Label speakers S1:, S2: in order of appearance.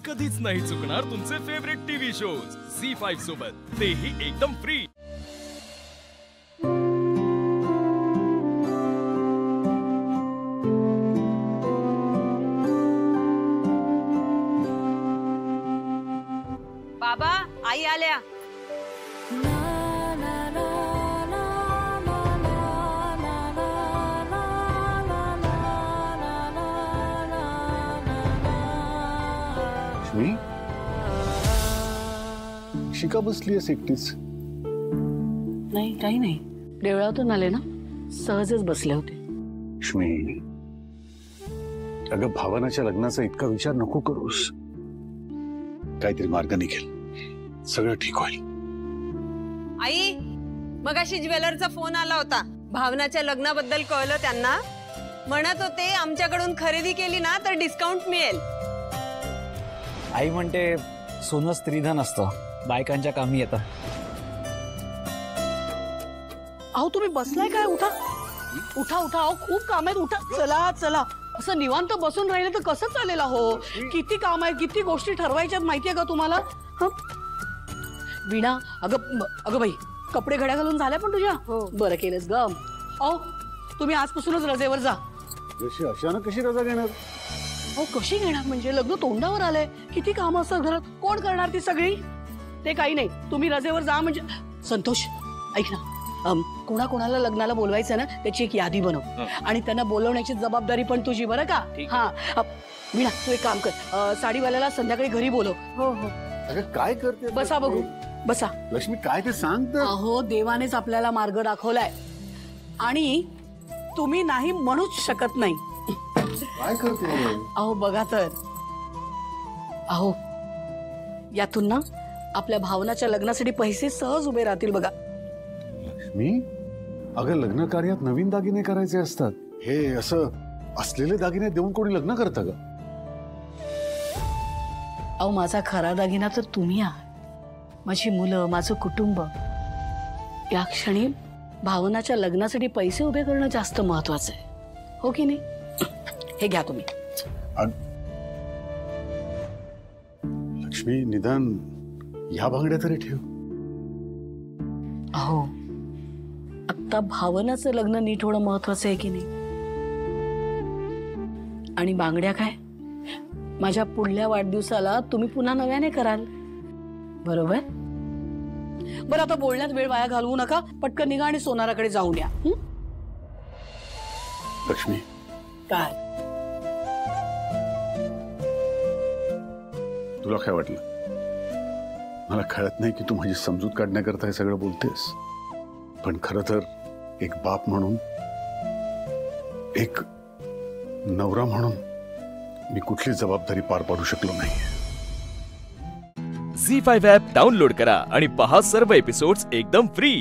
S1: कधीच नाही चुकणार तुमचे फेवरेट टीव्ही शोज झी5 सोबत, तेही एकदम फ्री।
S2: बाबा, आई आल्या।
S3: लक्ष्मी, शिका बसली आहेस एकटीच?
S4: नाही, काही नाही, देवळातून आले ना, सहजच बसले होते।
S3: लक्ष्मी, अगं भावनाच्या लग्नाचा इतका विचार नको करूस, काहीतरी मार्ग निघेल, सगळं ठीक होईल।
S2: आई, मगाशी ज्वेलरचा फोन आला होता, भावनाच्या लग्नाबद्दल कळलं त्यांना। म्हणत होते आमच्याकडून खरेदी केली ना तर डिस्काउंट मिळेल।
S5: आई म्हणते सोनं स्त्रीधन असतं, बायकांच्या कामी येतं।
S4: अहो तुम्ही बसलाय काय? उठा उठा उठा, अहो खूप काम आहेत, उठा, चला चला। असं निवांत बसून राहिले तर कसं चालेल? हो किती काम आहे, किती गोष्टी ठरवायच्यात माहितीये का तुम्हाला? वीणा, अगं बाई, कपडे घड्या घालून झाल्या पण तुझ्या? बरं केलंस ग। अहो तुम्ही आजपासूनच रजेवर जा।
S3: अचानक कशी रजा घेणार?
S4: अहो कशी घेणार म्हणजे? लग्न तोंडावर आलंय, किती काम असतात घरात, कोण करणार ती सगळी? ते काही नाही, तुम्ही रजेवर जा म्हणजे। संतोष ऐक ना, कोणाला लग्नाला बोलवायचं ना त्याची एक यादी बनव आणि त्यांना बोलवण्याची जबाबदारी पण तुझी, बरं का? हा वीणा, तू एक काम कर, साडीवाल्याला संध्याकाळी घरी बोलव। हो हो।
S3: अगं काय करते?
S4: बसा बघू, बसा।
S3: लक्ष्मी काय ते सांग तर।
S4: अहो देवानेच आपल्याला मार्ग दाखवलाय आणि तुम्ही नाही म्हणूच शकत नाही।
S3: काय करते?
S4: अहो बघा तर, अहो यातून ना आपल्या भावनाच्या लग्नासाठी पैसे सहज उभे राहतील बघा।
S3: लक्ष्मी, अगं लग्न कार्यात नवीन दागिने करायचे असतात, हे असं असलेले दागिने देऊन कोणी लग्न करतं का?
S4: अहो माझा खरा दागिना तर तुम्ही आहात, माझी मुलं, माझं कुटुंब। या क्षणी भावनाच्या लग्नासाठी पैसे उभे करणं जास्त महत्वाचं आहे, हो की नाही? हे घ्या तुम्ही।
S3: लक्ष्मी, निदान या बांगड्या तरी ठेव।
S4: अहो आता भावनाचं लग्न नीट होणं महत्वाचं आहे की नाही? आणि बांगड्या काय, माझ्या पुढल्या वाढदिवसाला तुम्ही पुन्हा नव्याने कराल, बरोबर? बरं आता बोलण्यात वेळ वाया घालवू नका, पटकन निघा आणि सोनाराकडे जाऊन या।
S3: लक्ष्मी,
S4: काय
S3: तुला काय वाटलं? मला कळत नाही की तू माझी समजूत काढण्याकरता हे सगळं बोलतेस, पण खरं तर एक बाप म्हणून, एक नवरा म्हणून मी कुठली जबाबदारी पार पाडू शकलो नाही।
S1: झी5 ॲप डाउनलोड करा आणि पहा सर्व एपिसोड्स एकदम फ्री।